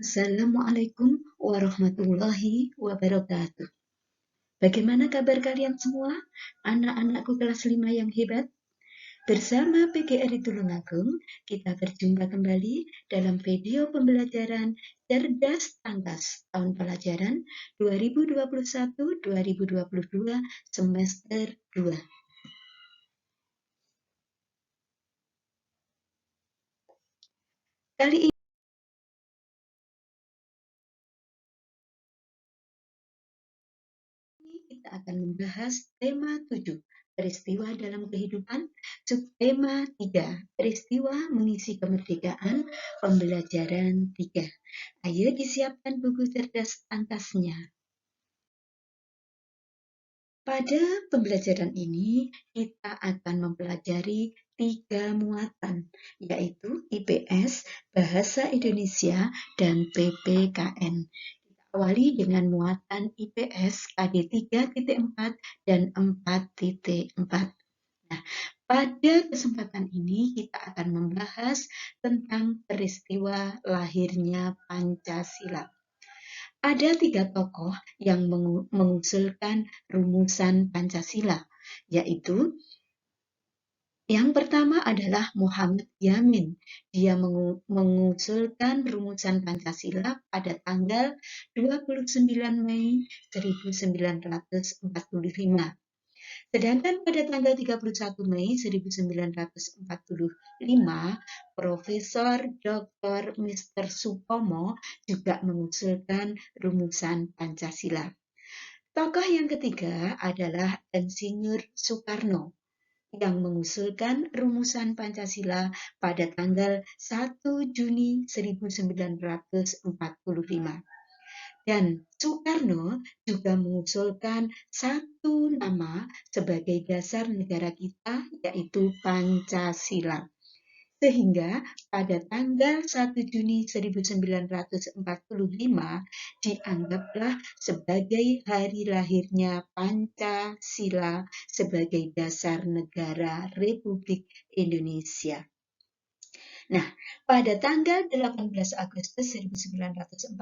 Assalamualaikum warahmatullahi wabarakatuh. Bagaimana kabar kalian semua? Anak-anakku kelas 5 yang hebat. Bersama PGRI Tulungagung, kita berjumpa kembali dalam video pembelajaran Cerdas Tangkas tahun pelajaran 2021-2022 semester 2. Kali ini kita akan membahas tema 7, peristiwa dalam kehidupan, subtema 3, peristiwa mengisi kemerdekaan, pembelajaran 3. Ayo disiapkan buku cerdas tangkasnya. Pada pembelajaran ini, kita akan mempelajari 3 muatan, yaitu IPS, Bahasa Indonesia, dan PPKN. Awali dengan muatan IPS KD 3.4 dan 4.4. Nah, pada kesempatan ini kita akan membahas tentang peristiwa lahirnya Pancasila. Ada 3 tokoh yang mengusulkan rumusan Pancasila, yaitu yang pertama adalah Muhammad Yamin. Dia mengusulkan rumusan Pancasila pada tanggal 29 Mei 1945. Sedangkan pada tanggal 31 Mei 1945, Profesor Dr. Mr. Supomo juga mengusulkan rumusan Pancasila. Tokoh yang ketiga adalah Insinyur Soekarno yang mengusulkan rumusan Pancasila pada tanggal 1 Juni 1945. Dan Soekarno juga mengusulkan satu nama sebagai dasar negara kita, yaitu Pancasila. Sehingga pada tanggal 1 Juni 1945 dianggaplah sebagai hari lahirnya Pancasila sebagai dasar negara Republik Indonesia. Nah, pada tanggal 18 Agustus 1945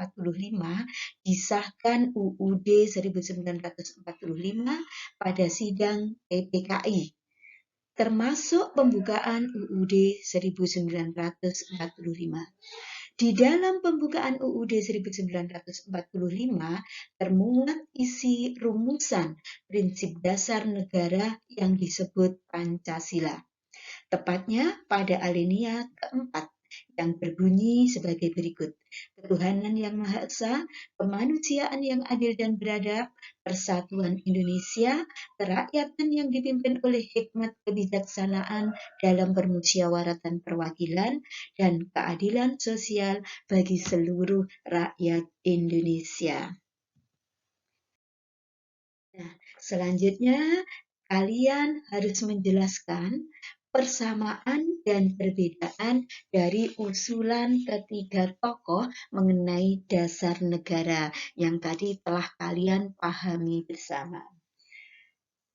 disahkan UUD 1945 pada sidang PPKI, termasuk pembukaan UUD 1945. Di dalam pembukaan UUD 1945 termuat isi rumusan prinsip dasar negara yang disebut Pancasila. Tepatnya pada alinea keempat yang berbunyi sebagai berikut. Ketuhanan yang Maha Esa, kemanusiaan yang adil dan beradab, persatuan Indonesia, kerakyatan yang dipimpin oleh hikmat kebijaksanaan dalam permusyawaratan perwakilan, dan keadilan sosial bagi seluruh rakyat Indonesia. Nah, selanjutnya kalian harus menjelaskan persamaan dan perbedaan dari usulan ketiga tokoh mengenai dasar negara yang tadi telah kalian pahami bersama.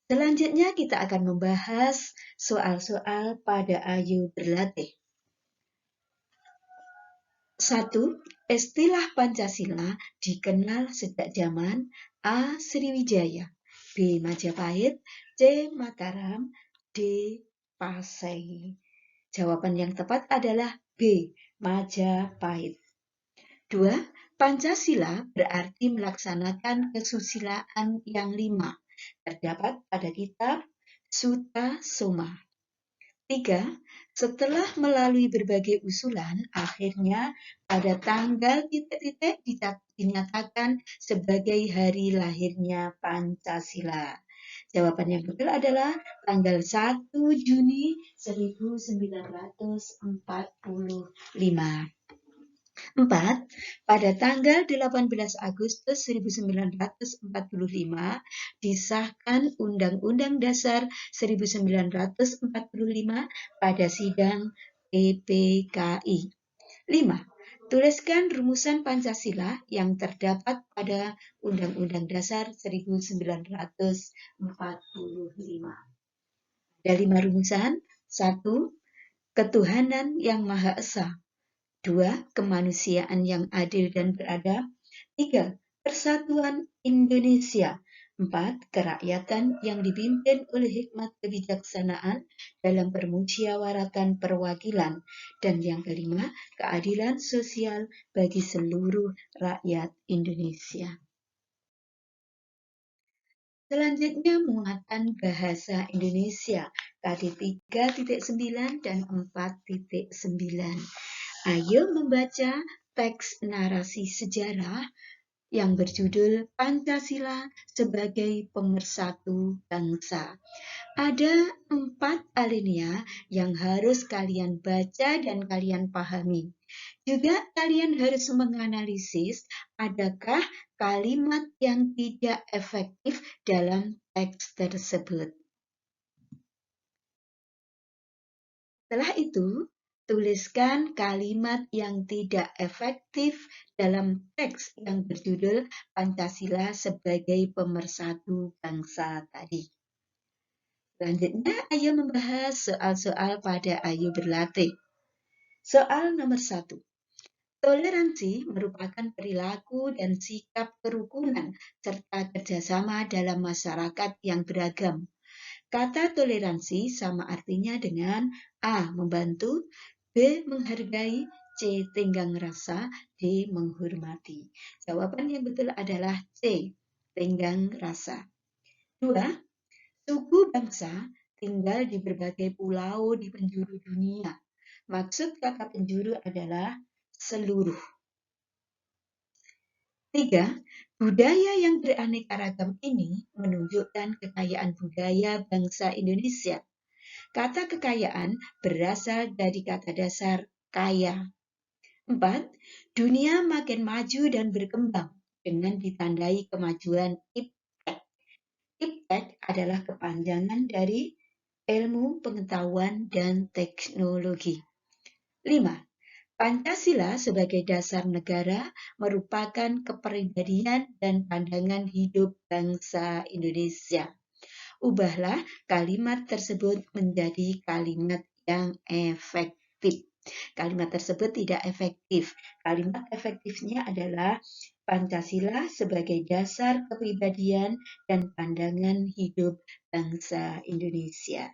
Selanjutnya kita akan membahas soal-soal pada Ayo Berlatih. 1. Istilah Pancasila dikenal sejak zaman A. Sriwijaya, B. Majapahit, C. Mataram, D. Pasai. Jawaban yang tepat adalah B. Majapahit. 2. Pancasila berarti melaksanakan kesusilaan yang 5. Terdapat pada kitab Sutta Soma. 3. Setelah melalui berbagai usulan, akhirnya pada tanggal titik-titik dinyatakan sebagai hari lahirnya Pancasila. Jawaban yang betul adalah tanggal 1 Juni 1945. 4. Pada tanggal 18 Agustus 1945 disahkan Undang-Undang Dasar 1945 pada sidang PPKI. 5. Tuliskan rumusan Pancasila yang terdapat pada Undang-Undang Dasar 1945. Ada 5 rumusan. 1. Ketuhanan yang Maha Esa. 2. Kemanusiaan yang adil dan beradab. 3. Persatuan Indonesia. 4. Kerakyatan yang dipimpin oleh hikmat kebijaksanaan dalam permusyawaratan perwakilan. Dan yang kelima, keadilan sosial bagi seluruh rakyat Indonesia. Selanjutnya, muatan bahasa Indonesia KD 3.9 dan 4.9. Ayo membaca teks narasi sejarah yang berjudul Pancasila sebagai Pemersatu Bangsa. Ada 4 alinea yang harus kalian baca dan kalian pahami. Juga kalian harus menganalisis adakah kalimat yang tidak efektif dalam teks tersebut. Setelah itu, tuliskan kalimat yang tidak efektif dalam teks yang berjudul Pancasila sebagai Pemersatu Bangsa tadi. Selanjutnya, ayo membahas soal-soal pada Ayo Berlatih. Soal nomor 1. Toleransi merupakan perilaku dan sikap kerukunan serta kerjasama dalam masyarakat yang beragam. Kata toleransi sama artinya dengan A. Membantu, B. Menghargai, C. Tenggang rasa, D. Menghormati. Jawaban yang betul adalah C. Tenggang rasa. 2. Suku bangsa tinggal di berbagai pulau di penjuru dunia. Maksud kata penjuru adalah seluruh. 3. Budaya yang beraneka ragam ini menunjukkan kekayaan budaya bangsa Indonesia. Kata kekayaan berasal dari kata dasar kaya. 4. Dunia makin maju dan berkembang dengan ditandai kemajuan iptek. Iptek adalah kepanjangan dari ilmu, pengetahuan, dan teknologi. 5. Pancasila sebagai dasar negara merupakan kepribadian dan pandangan hidup bangsa Indonesia. Ubahlah kalimat tersebut menjadi kalimat yang efektif. Kalimat tersebut tidak efektif. Kalimat efektifnya adalah Pancasila sebagai dasar kepribadian dan pandangan hidup bangsa Indonesia.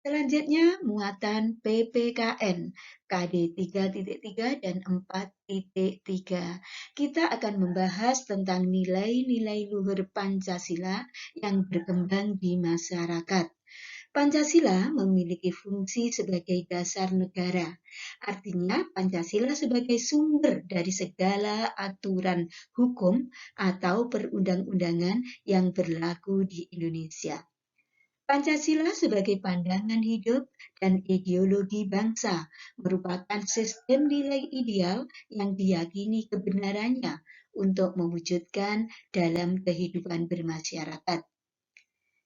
Selanjutnya, muatan PPKN KD 3.3 dan 4.3. Kita akan membahas tentang nilai-nilai luhur Pancasila yang berkembang di masyarakat. Pancasila memiliki fungsi sebagai dasar negara. Artinya, Pancasila sebagai sumber dari segala aturan hukum atau perundang-undangan yang berlaku di Indonesia. Pancasila sebagai pandangan hidup dan ideologi bangsa merupakan sistem nilai ideal yang diyakini kebenarannya untuk mewujudkan dalam kehidupan bermasyarakat.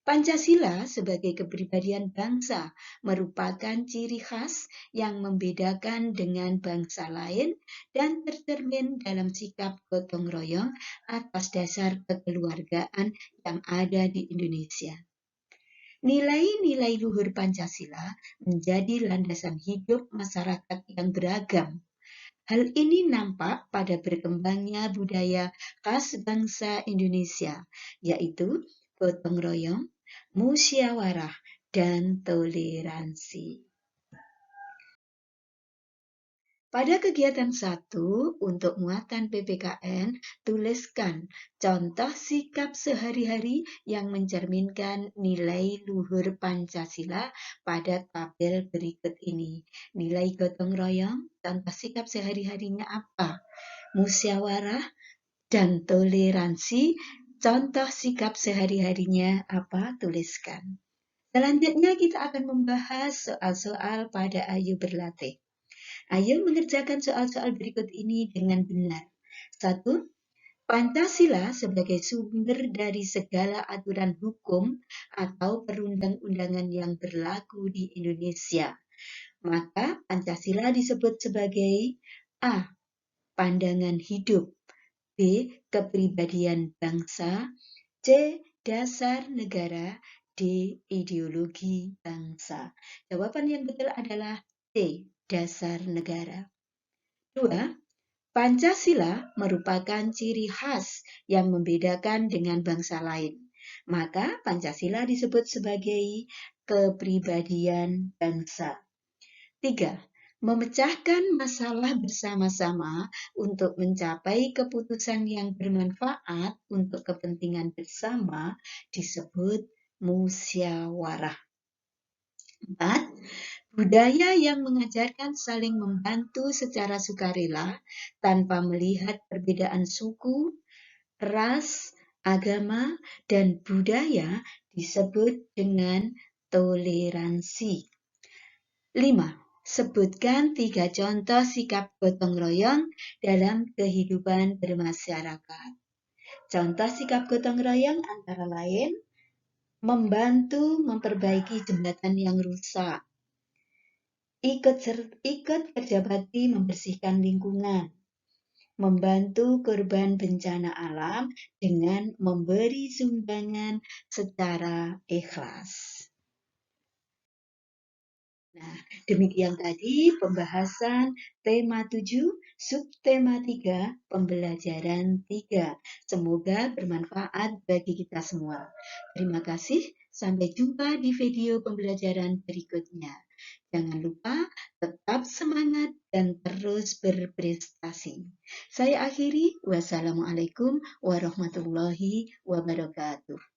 Pancasila sebagai kepribadian bangsa merupakan ciri khas yang membedakan dengan bangsa lain dan tercermin dalam sikap gotong royong atas dasar kekeluargaan yang ada di Indonesia. Nilai-nilai luhur Pancasila menjadi landasan hidup masyarakat yang beragam. Hal ini nampak pada berkembangnya budaya khas bangsa Indonesia, yaitu gotong royong, musyawarah, dan toleransi. Pada kegiatan 1 untuk muatan PPKN, tuliskan contoh sikap sehari-hari yang mencerminkan nilai luhur Pancasila pada tabel berikut ini. Nilai gotong royong, contoh sikap sehari-harinya apa? Musyawarah dan toleransi, contoh sikap sehari-harinya apa? Tuliskan. Selanjutnya kita akan membahas soal-soal pada Ayo Berlatih. Ayo mengerjakan soal-soal berikut ini dengan benar. 1. Pancasila sebagai sumber dari segala aturan hukum atau perundang-undangan yang berlaku di Indonesia. Maka Pancasila disebut sebagai A. Pandangan hidup, B. Kepribadian bangsa, C. Dasar negara, D. Ideologi bangsa. Jawaban yang betul adalah dasar negara. 2. Pancasila merupakan ciri khas yang membedakan dengan bangsa lain. Maka Pancasila disebut sebagai kepribadian bangsa. 3. Memecahkan masalah bersama-sama untuk mencapai keputusan yang bermanfaat untuk kepentingan bersama disebut musyawarah. 4. Budaya yang mengajarkan saling membantu secara sukarela tanpa melihat perbedaan suku, ras, agama, dan budaya disebut dengan toleransi. 5. Sebutkan 3 contoh sikap gotong royong dalam kehidupan bermasyarakat. Contoh sikap gotong royong antara lain membantu memperbaiki jembatan yang rusak, ikut kerja bakti membersihkan lingkungan, membantu korban bencana alam dengan memberi sumbangan secara ikhlas. Nah, demikian tadi pembahasan tema 7, subtema 3, pembelajaran 3. Semoga bermanfaat bagi kita semua. Terima kasih, sampai jumpa di video pembelajaran berikutnya. Jangan lupa tetap semangat dan terus berprestasi. Saya akhiri, wassalamualaikum warahmatullahi wabarakatuh.